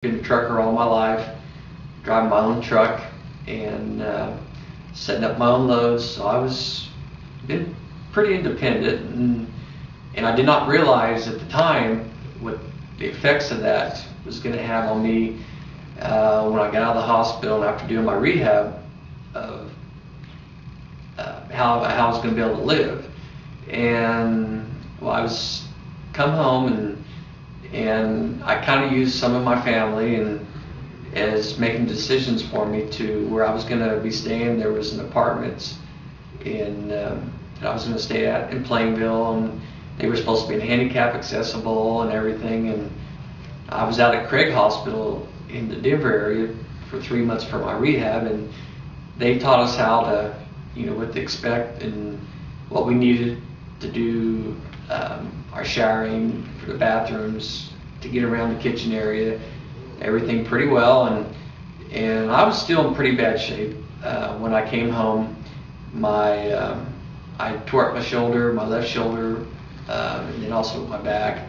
Been a trucker all my life, driving my own truck and setting up my own loads. So I was been pretty independent, and I did not realize at the time what the effects of that was going to have on me when I got out of the hospital and after doing my rehab of how I was going to be able to live. And well, I was come home and I kind of used some of my family and as making decisions for me to where I was going to be staying. There was an apartment that I was going to stay at in Plainville, and they were supposed to be handicap accessible and everything. And I was out at Craig Hospital in the Denver area for 3 months for my rehab, and they taught us how to, what to expect and what we needed to do. Our showering, for the bathrooms, to get around the kitchen area, everything pretty well, and I was still in pretty bad shape when I came home. I tore up my shoulder, my left shoulder, and then also my back,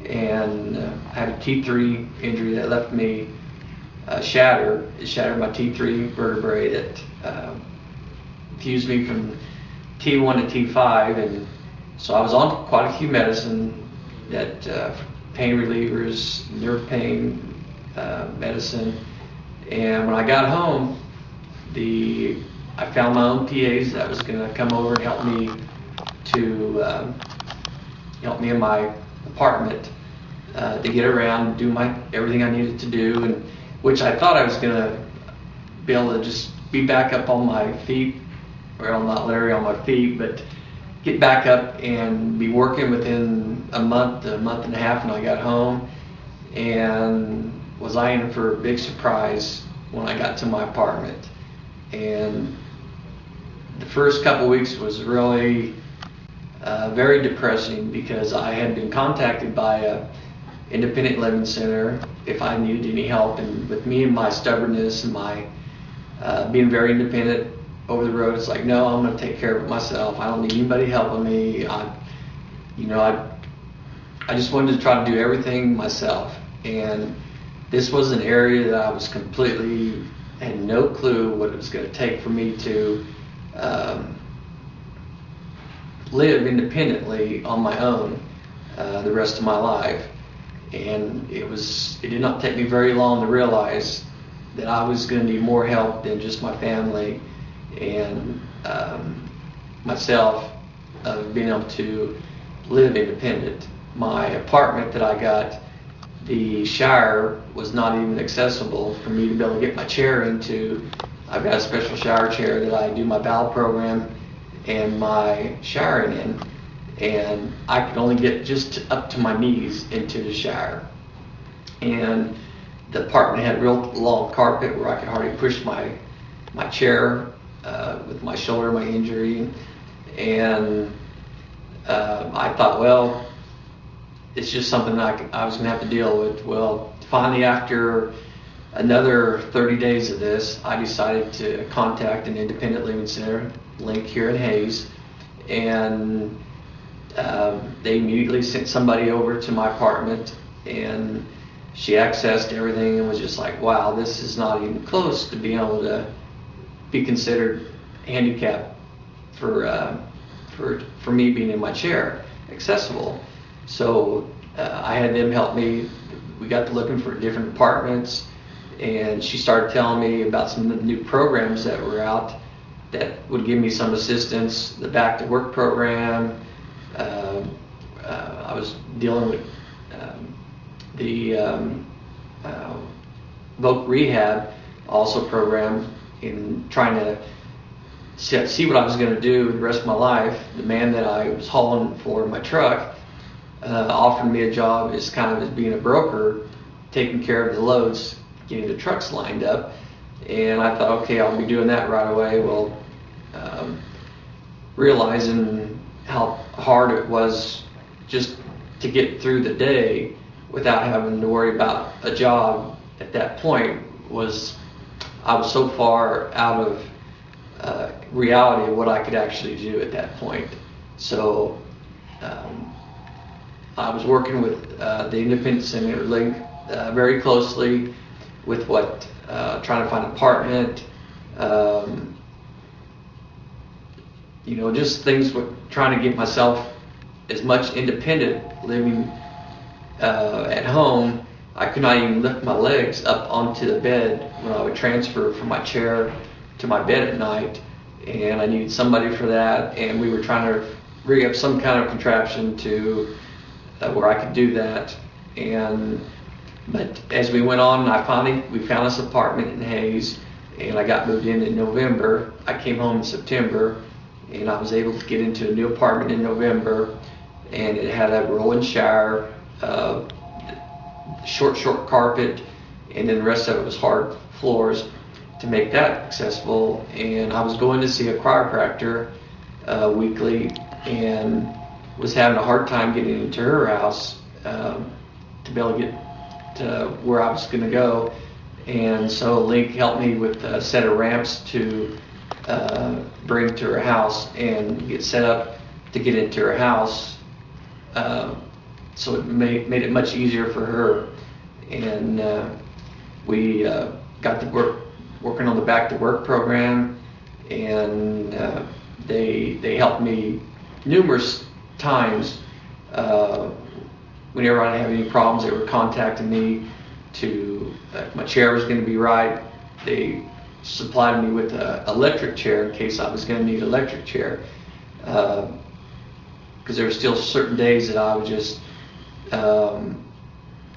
and I had a T3 injury that left me shattered. It shattered my T3 vertebrae that fused me from T1 to T5, and so I was on quite a few medicine, that pain relievers, nerve pain medicine. And when I got home, I found my own PAs that was going to come over and help me in my apartment to get around and do everything I needed to do, and which I thought I was going to be able to just be back up on my feet, or I'm not literally on my feet, but get back up and be working within a month and a half when I got home. And was I in for a big surprise when I got to my apartment. And the first couple weeks was really very depressing, because I had been contacted by a independent living center if I needed any help, and with me and my stubbornness and my being very independent over the road, it's like, no, I'm going to take care of it myself. I don't need anybody helping me. I just wanted to try to do everything myself. And this was an area that I was had no clue what it was going to take for me to live independently on my own the rest of my life. And it did not take me very long to realize that I was going to need more help than just my family and myself being able to live independent. My apartment that I got, the shower was not even accessible for me to be able to get my chair into. I've got a special shower chair that I do my bowel program and my showering in, and I could only get just up to my knees into the shower. And the apartment had real long carpet where I could hardly push my chair with my shoulder, my injury. And I thought, well, it's just something I was going to have to deal with. Well, finally, after another 30 days of this, I decided to contact an independent living center, Link, here in Hayes, and they immediately sent somebody over to my apartment, and she accessed everything and was just like, wow, this is not even close to being able to be considered handicapped for me being in my chair accessible. So I had them help me. We got to looking for different apartments, and she started telling me about some of the new programs that were out that would give me some assistance. The Back to Work program. I was dealing with the Voc Rehab also program, in trying to see what I was going to do the rest of my life. The man that I was hauling for my truck offered me a job as being a broker, taking care of the loads, getting the trucks lined up. And I thought, okay, I'll be doing that right away. Well, realizing how hard it was just to get through the day without having to worry about a job at that point, I was so far out of reality of what I could actually do at that point. So I was working with the independent center Link very closely with what trying to find an apartment, just things with trying to get myself as much independent living at home. I could not even lift my legs up onto the bed when I would transfer from my chair to my bed at night, and I needed somebody for that, and we were trying to rig up some kind of contraption to where I could do that. But as we went on, we found this apartment in Hayes, and I got moved in November. I came home in September, and I was able to get into a new apartment in November, and it had a roll-in shower, short carpet, and then the rest of it was hard floors to make that accessible. And I was going to see a chiropractor weekly, and was having a hard time getting into her house to be able to get to where I was going to go. And so Link helped me with a set of ramps to bring to her house and get set up to get into her house. So it made it much easier for her. And we got to working on the Back to Work program, and they helped me numerous times. Whenever I have any problems, they were contacting me to, my chair was going to be right. They supplied me with an electric chair in case I was going to need an electric chair. Because there were still certain days that I was just it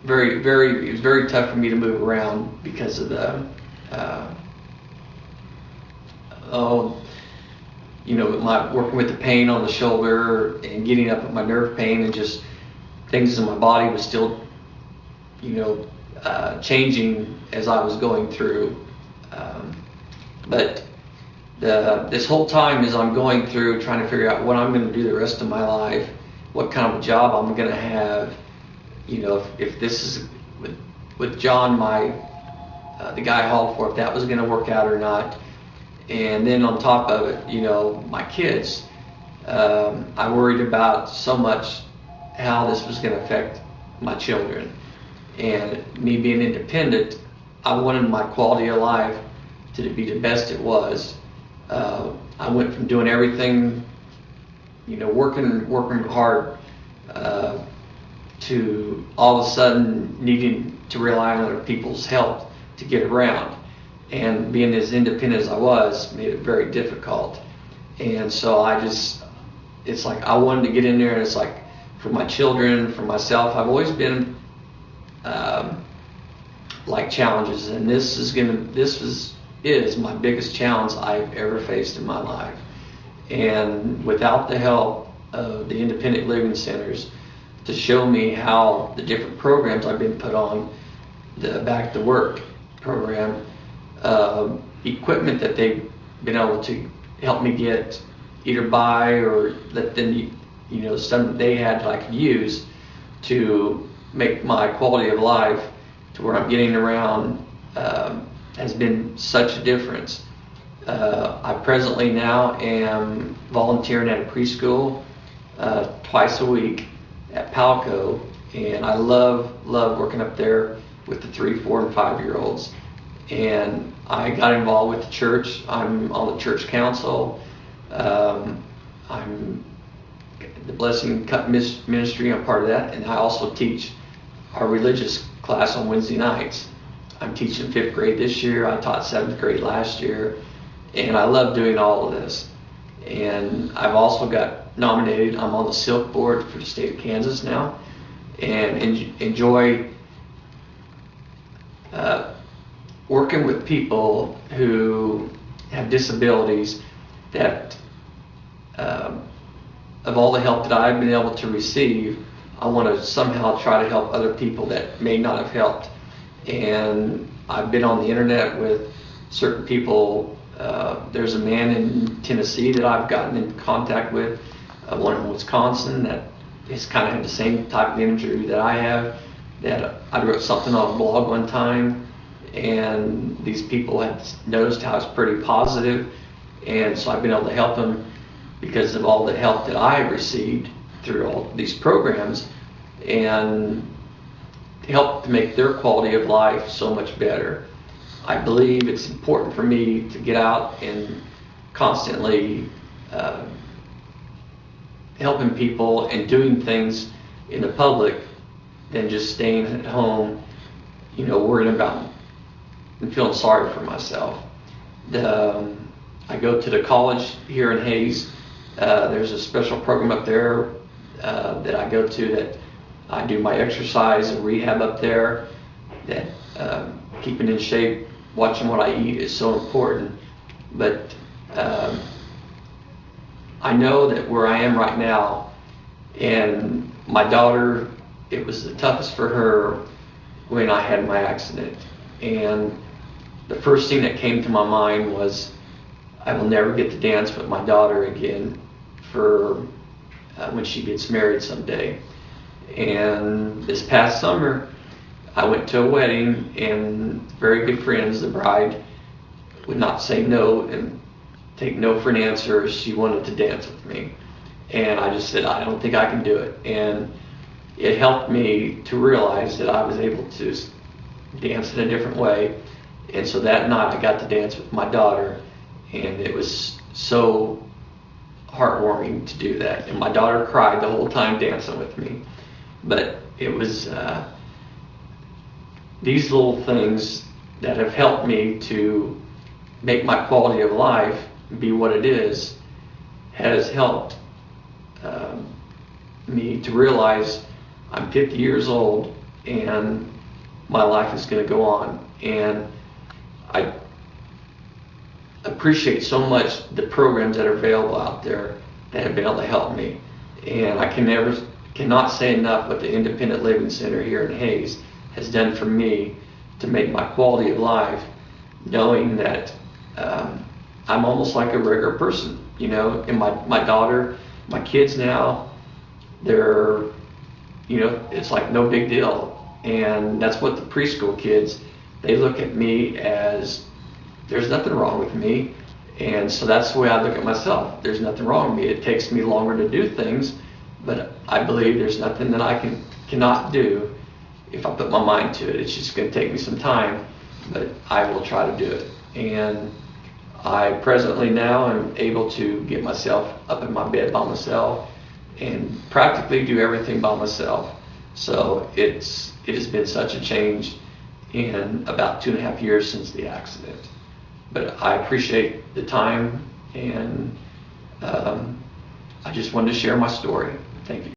was very tough for me to move around because of the my working with the pain on the shoulder and getting up with my nerve pain, and just things in my body was still changing as I was going through. But this whole time as I'm going through trying to figure out what I'm going to do the rest of my life, what kind of a job I'm going to have, if this is with John, the guy I hauled for, if that was going to work out or not. And then on top of it, my kids, I worried about so much how this was going to affect my children. And me being independent, I wanted my quality of life to be the best it was. I went from doing everything, working hard, to all of a sudden needing to rely on other people's help to get around. And being as independent as I was made it very difficult. And so it's like I wanted to get in there, and it's like for my children, for myself, I've always been like challenges, and this is my biggest challenge I've ever faced in my life. And without the help of the independent living centers to show me how the different programs I've been put on, the Back to Work program, equipment that they've been able to help me get, either buy or let them, some that they had that I could use to make my quality of life to where I'm getting around, has been such a difference. I presently now am volunteering at a preschool twice a week at Palco, and I love working up there with the 3, 4, and 5-year-olds. And I got involved with the church. I'm on the church council. I'm the Blessing Cup Ministry. I'm part of that, and I also teach our religious class on Wednesday nights. I'm teaching 5th grade this year. I taught 7th grade last year, and I love doing all of this. And I've also got nominated. I'm on the Silk board for the state of Kansas now, and enjoy working with people who have disabilities that, of all the help that I've been able to receive, I want to somehow try to help other people that may not have helped. And I've been on the internet with certain people. There's a man in Tennessee that I've gotten in contact with, one in Wisconsin that has kind of had the same type of imagery that I have, that I wrote something on a blog one time, and these people had noticed how it's pretty positive, and so I've been able to help them because of all the help that I received through all these programs. And help to make their quality of life so much better. I believe it's important for me to get out and constantly helping people and doing things in the public than just staying at home, worrying about and feeling sorry for myself. I go to the college here in Hayes. There's a special program up there that I go to, that I do my exercise and rehab up there. That keeping in shape, watching what I eat is so important. But I know that where I am right now, and my daughter, it was the toughest for her when I had my accident. And the first thing that came to my mind was, I will never get to dance with my daughter again for when she gets married someday. And this past summer, I went to a wedding, and very good friends, the bride would not say no and take no for an answer. She wanted to dance with me. And I just said, I don't think I can do it. And it helped me to realize that I was able to dance in a different way. And so that night I got to dance with my daughter, and it was so heartwarming to do that. And my daughter cried the whole time dancing with me. But it was these little things that have helped me to make my quality of life be what it is, has helped me to realize I'm 50 years old and my life is going to go on. And I appreciate so much the programs that are available out there that have been able to help me. And I cannot say enough what the Independent Living Center here in Hayes has done for me to make my quality of life, knowing that I'm almost like a regular person, and my daughter, my kids now, they're, it's like no big deal. And that's what the preschool kids, they look at me as, there's nothing wrong with me. And so that's the way I look at myself. There's nothing wrong with me. It takes me longer to do things, but I believe there's nothing that I cannot do if I put my mind to it. It's just going to take me some time, but I will try to do it. And I presently now am able to get myself up in my bed by myself and practically do everything by myself. So it has been such a change in about 2.5 years since the accident. But I appreciate the time, and I just wanted to share my story. Thank you.